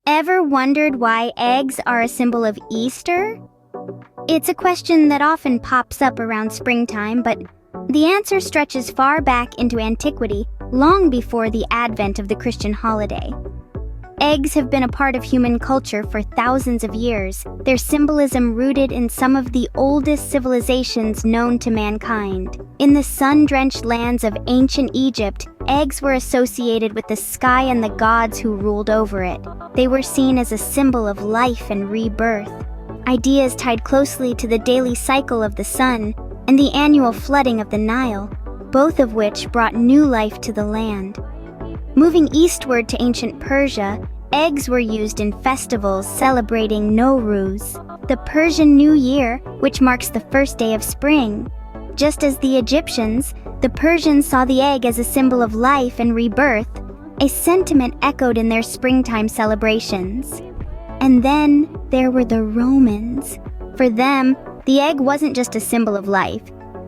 Ever wondered why eggs are a symbol of Easter? It's a question that often pops up around springtime, but the answer stretches far back into antiquity, long before the advent of the Christian holiday. Eggs have been a part of human culture for thousands of years, their symbolism rooted in some of the oldest civilizations known to mankind. In the sun-drenched lands of ancient Egypt, eggs were associated with the sky and the gods who ruled over it. They were seen as a symbol of life and rebirth. Ideas tied closely to the daily cycle of the sun and the annual flooding of the Nile, both of which brought new life to the land. Moving eastward to ancient Persia, eggs were used in festivals celebrating Nowruz, the Persian New Year, which marks the first day of spring. Just as the Egyptians, the Persians saw the egg as a symbol of life and rebirth, a sentiment echoed in their springtime celebrations. And then there were the Romans. For them, the egg wasn't just a symbol of life.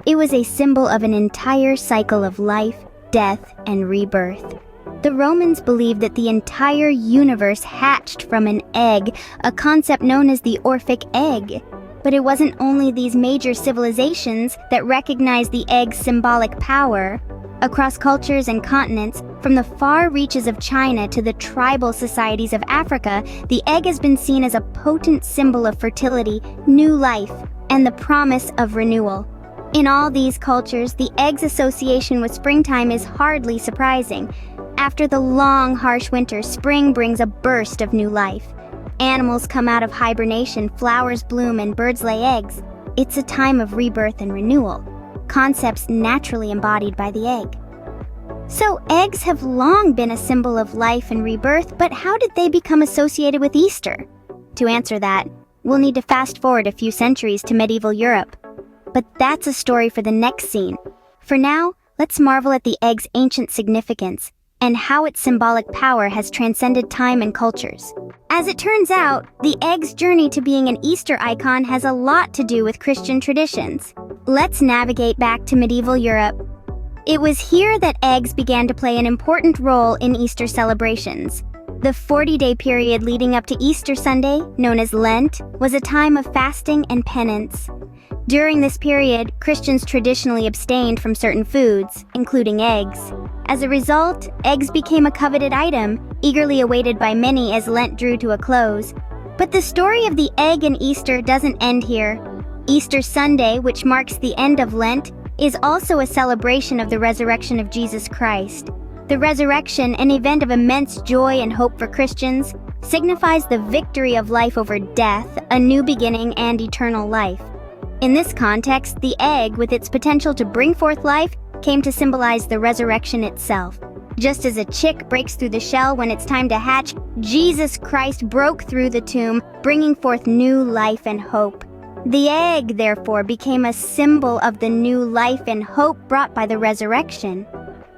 It was a symbol of an entire cycle of life, death, and rebirth. The Romans believed that the entire universe hatched from an egg, a concept known as the Orphic egg. But it wasn't only these major civilizations that recognized the egg's symbolic power. Across cultures and continents, from the far reaches of China to the tribal societies of Africa, the egg has been seen as a potent symbol of fertility, new life, and the promise of renewal. In all these cultures, the egg's association with springtime is hardly surprising. After the long, harsh winter, spring brings a burst of new life. Animals come out of hibernation, flowers bloom, and birds lay eggs. It's a time of rebirth and renewal, concepts naturally embodied by the egg. So eggs have long been a symbol of life and rebirth, but how did they become associated with Easter? To answer that, we'll need to fast forward a few centuries to medieval Europe. But that's a story for the next scene. For now, let's marvel at the egg's ancient significance and how its symbolic power has transcended time and cultures. As it turns out, the egg's journey to being an Easter icon has a lot to do with Christian traditions. Let's navigate back to medieval Europe. It was here that eggs began to play an important role in Easter celebrations. The 40-day period leading up to Easter Sunday, known as Lent, was a time of fasting and penance. During this period, Christians traditionally abstained from certain foods, including eggs. As a result, eggs became a coveted item, eagerly awaited by many as Lent drew to a close. But the story of the egg and Easter doesn't end here. Easter Sunday, which marks the end of Lent, is also a celebration of the resurrection of Jesus Christ. The resurrection, an event of immense joy and hope for Christians, signifies the victory of life over death, a new beginning, and eternal life. In this context, the egg, with its potential to bring forth life, came to symbolize the resurrection itself. Just as a chick breaks through the shell when it's time to hatch, Jesus Christ broke through the tomb, bringing forth new life and hope. The egg, therefore, became a symbol of the new life and hope brought by the resurrection.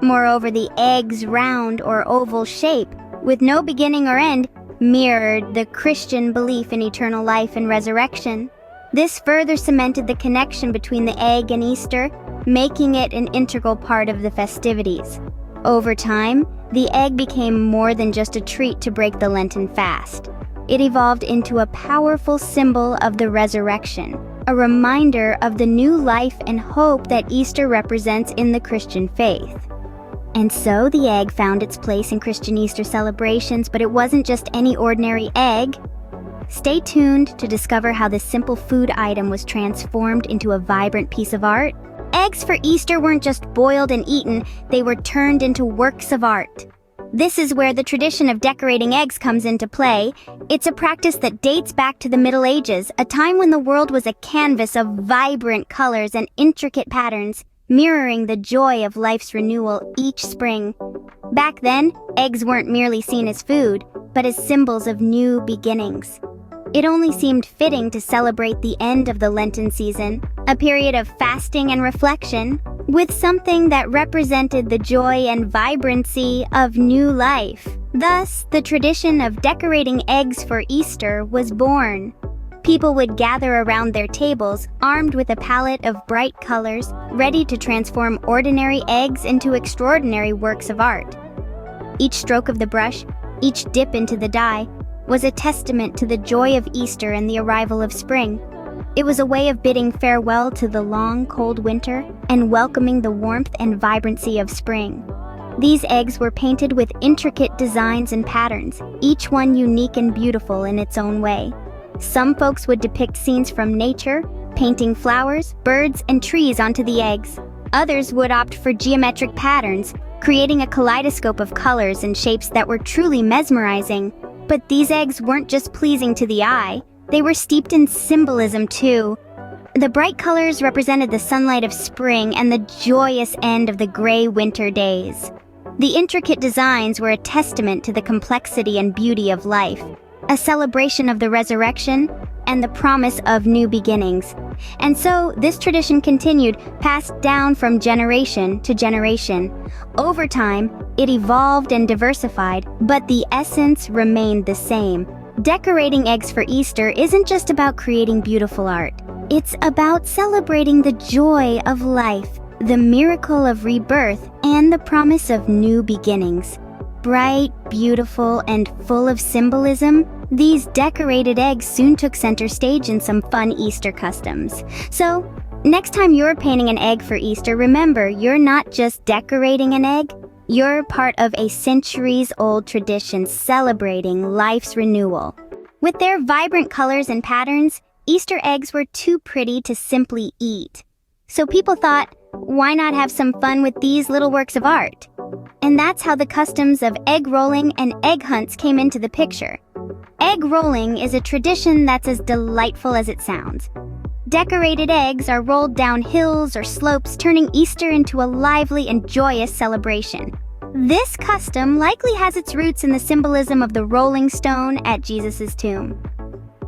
Moreover, the egg's round or oval shape, with no beginning or end, mirrored the Christian belief in eternal life and resurrection. This further cemented the connection between the egg and Easter, making it an integral part of the festivities. Over time, the egg became more than just a treat to break the Lenten fast. It evolved into a powerful symbol of the resurrection, a reminder of the new life and hope that Easter represents in the Christian faith. And so the egg found its place in Christian Easter celebrations, but it wasn't just any ordinary egg. Stay tuned to discover how this simple food item was transformed into a vibrant piece of art. Eggs for Easter weren't just boiled and eaten, they were turned into works of art. This is where the tradition of decorating eggs comes into play. It's a practice that dates back to the Middle Ages, a time when the world was a canvas of vibrant colors and intricate patterns, mirroring the joy of life's renewal each spring. Back then, eggs weren't merely seen as food, but as symbols of new beginnings. It only seemed fitting to celebrate the end of the Lenten season, a period of fasting and reflection, with something that represented the joy and vibrancy of new life. Thus, the tradition of decorating eggs for Easter was born. People would gather around their tables, armed with a palette of bright colors, ready to transform ordinary eggs into extraordinary works of art. Each stroke of the brush, each dip into the dye, was a testament to the joy of Easter and the arrival of spring. It was a way of bidding farewell to the long, cold winter and welcoming the warmth and vibrancy of spring. These eggs were painted with intricate designs and patterns, each one unique and beautiful in its own way. Some folks would depict scenes from nature, painting flowers, birds, and trees onto the eggs. Others would opt for geometric patterns, creating a kaleidoscope of colors and shapes that were truly mesmerizing. But these eggs weren't just pleasing to the eye, they were steeped in symbolism too. The bright colors represented the sunlight of spring and the joyous end of the gray winter days. The intricate designs were a testament to the complexity and beauty of life, a celebration of the resurrection and the promise of new beginnings. And so, this tradition continued, passed down from generation to generation. Over time, it evolved and diversified, but the essence remained the same. Decorating eggs for Easter isn't just about creating beautiful art. It's about celebrating the joy of life, the miracle of rebirth, and the promise of new beginnings. Bright, beautiful, and full of symbolism, these decorated eggs soon took center stage in some fun Easter customs. So, next time you're painting an egg for Easter, remember, you're not just decorating an egg, you're part of a centuries-old tradition celebrating life's renewal. With their vibrant colors and patterns, Easter eggs were too pretty to simply eat. So people thought, why not have some fun with these little works of art? And that's how the customs of egg rolling and egg hunts came into the picture. Egg rolling is a tradition that's as delightful as it sounds. Decorated eggs are rolled down hills or slopes, turning Easter into a lively and joyous celebration. This custom likely has its roots in the symbolism of the rolling stone at Jesus' tomb.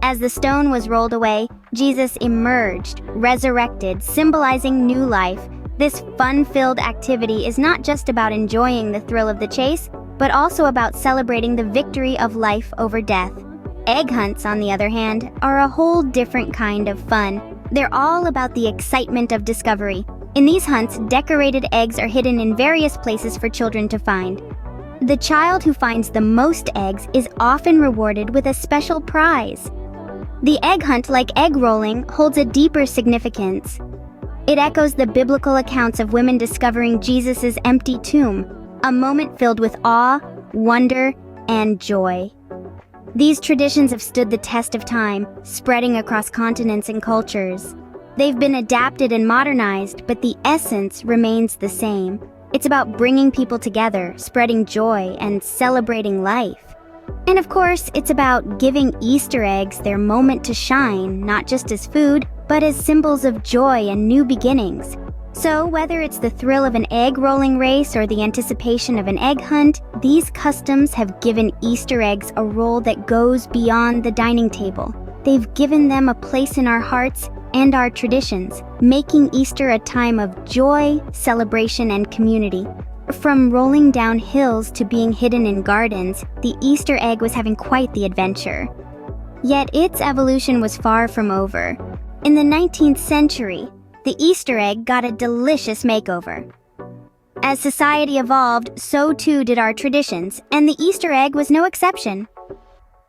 As the stone was rolled away, Jesus emerged, resurrected, symbolizing new life. This fun-filled activity is not just about enjoying the thrill of the chase, but also about celebrating the victory of life over death. Egg hunts, on the other hand, are a whole different kind of fun. They're all about the excitement of discovery. In these hunts, decorated eggs are hidden in various places for children to find. The child who finds the most eggs is often rewarded with a special prize. The egg hunt, like egg rolling, holds a deeper significance. It echoes the biblical accounts of women discovering Jesus' empty tomb, a moment filled with awe, wonder, and joy. These traditions have stood the test of time, spreading across continents and cultures. They've been adapted and modernized, but the essence remains the same. It's about bringing people together, spreading joy, and celebrating life. And of course, it's about giving Easter eggs their moment to shine, not just as food, but as symbols of joy and new beginnings. So, whether it's the thrill of an egg rolling race or the anticipation of an egg hunt, these customs have given Easter eggs a role that goes beyond the dining table. They've given them a place in our hearts and our traditions, making Easter a time of joy, celebration, and community. From rolling down hills to being hidden in gardens, the Easter egg was having quite the adventure. Yet its evolution was far from over. In the 19th century, the Easter egg got a delicious makeover. As society evolved, so too did our traditions, and the Easter egg was no exception.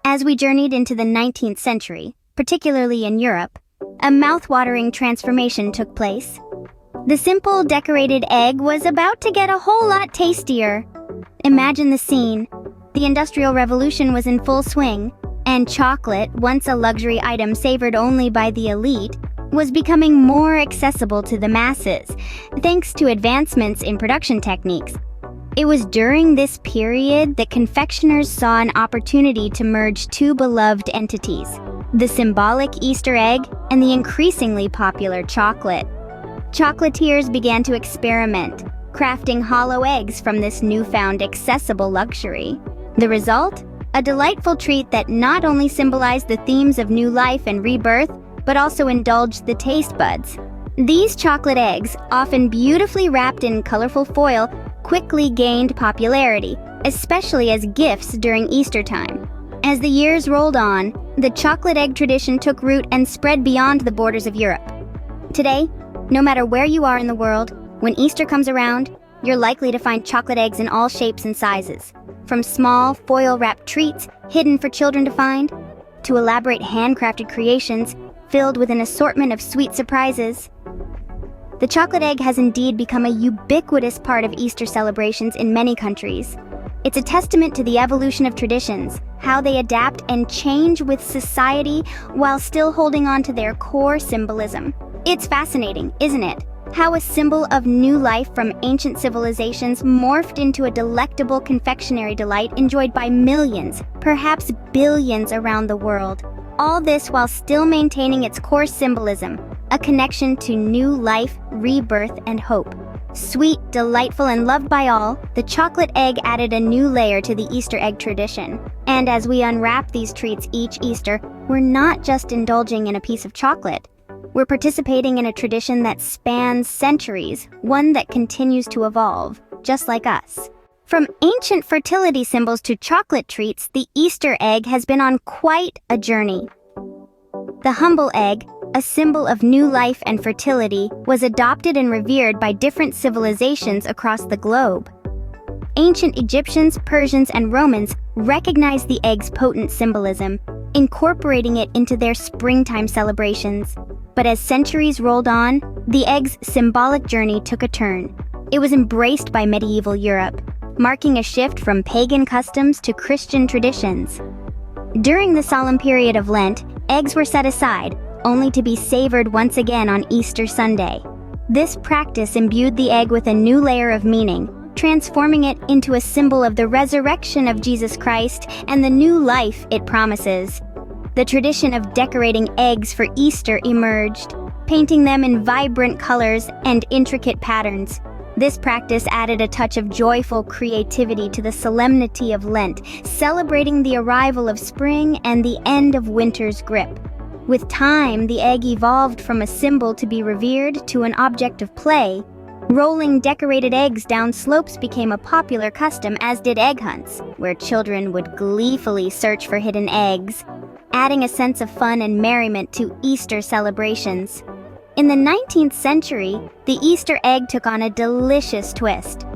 As we journeyed into the 19th century, particularly in Europe, a mouth-watering transformation took place. The simple decorated egg was about to get a whole lot tastier. Imagine the scene. The Industrial Revolution was in full swing, and chocolate, once a luxury item savored only by the elite, was becoming more accessible to the masses, thanks to advancements in production techniques. It was during this period that confectioners saw an opportunity to merge two beloved entities, the symbolic Easter egg and the increasingly popular chocolate. Chocolatiers began to experiment, crafting hollow eggs from this newfound accessible luxury. The result? A delightful treat that not only symbolized the themes of new life and rebirth, but also indulged the taste buds. These chocolate eggs, often beautifully wrapped in colorful foil, quickly gained popularity, especially as gifts during Easter time. As the years rolled on, the chocolate egg tradition took root and spread beyond the borders of Europe. Today, no matter where you are in the world, when Easter comes around, you're likely to find chocolate eggs in all shapes and sizes. from small, foil-wrapped treats hidden for children to find, to elaborate handcrafted creations filled with an assortment of sweet surprises. The chocolate egg has indeed become a ubiquitous part of Easter celebrations in many countries. It's a testament to the evolution of traditions, how they adapt and change with society while still holding on to their core symbolism. It's fascinating, isn't it? How a symbol of new life from ancient civilizations morphed into a delectable confectionery delight enjoyed by millions, perhaps billions around the world. All this while still maintaining its core symbolism, a connection to new life, rebirth, and hope. Sweet, delightful, and loved by all, the chocolate egg added a new layer to the Easter egg tradition. And as we unwrap these treats each Easter, we're not just indulging in a piece of chocolate. We're participating in a tradition that spans centuries, one that continues to evolve, just like us. From ancient fertility symbols to chocolate treats, the Easter egg has been on quite a journey. The humble egg, a symbol of new life and fertility, was adopted and revered by different civilizations across the globe. Ancient Egyptians, Persians, and Romans recognized the egg's potent symbolism, incorporating it into their springtime celebrations. But as centuries rolled on, the egg's symbolic journey took a turn. It was embraced by medieval Europe, marking a shift from pagan customs to Christian traditions. During the solemn period of Lent, eggs were set aside, only to be savored once again on Easter Sunday. This practice imbued the egg with a new layer of meaning, transforming it into a symbol of the resurrection of Jesus Christ and the new life it promises. The tradition of decorating eggs for Easter emerged, painting them in vibrant colors and intricate patterns. This practice added a touch of joyful creativity to the solemnity of Lent, celebrating the arrival of spring and the end of winter's grip. With time, the egg evolved from a symbol to be revered to an object of play. Rolling decorated eggs down slopes became a popular custom, as did egg hunts, where children would gleefully search for hidden eggs, adding a sense of fun and merriment to Easter celebrations. In the 19th century, the Easter egg took on a delicious twist.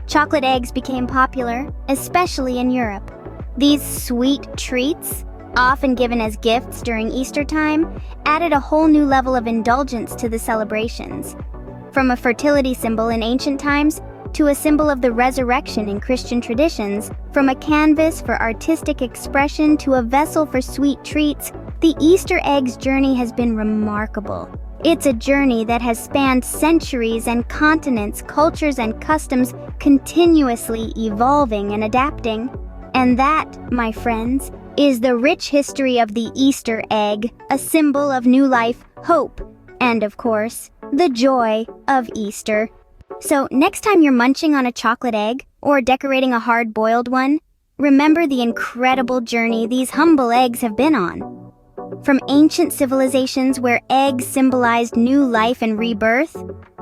Chocolate eggs became popular, especially in Europe. These sweet treats, often given as gifts during Easter time, added a whole new level of indulgence to the celebrations. From a fertility symbol in ancient times to a symbol of the resurrection in Christian traditions, from a canvas for artistic expression to a vessel for sweet treats, the Easter egg's journey has been remarkable. It's a journey that has spanned centuries and continents, cultures, and customs, continuously evolving and adapting. And that, my friends, is the rich history of the Easter egg, a symbol of new life, hope, and of course, the joy of Easter. So next time you're munching on a chocolate egg or decorating a hard-boiled one, remember the incredible journey these humble eggs have been on. From ancient civilizations where eggs symbolized new life and rebirth,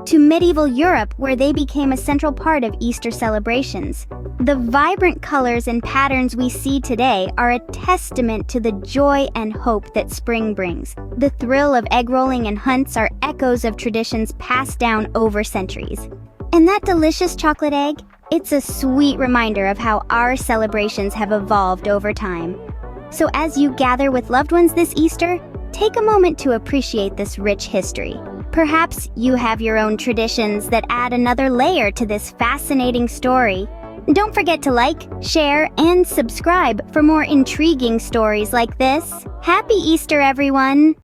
to medieval Europe where they became a central part of Easter celebrations, the vibrant colors and patterns we see today are a testament to the joy and hope that spring brings. The thrill of egg rolling and hunts are echoes of traditions passed down over centuries. And that delicious chocolate egg, it's a sweet reminder of how our celebrations have evolved over time. So as you gather with loved ones this Easter, take a moment to appreciate this rich history. Perhaps you have your own traditions that add another layer to this fascinating story. Don't forget to like, share, and subscribe for more intriguing stories like this. Happy Easter, everyone!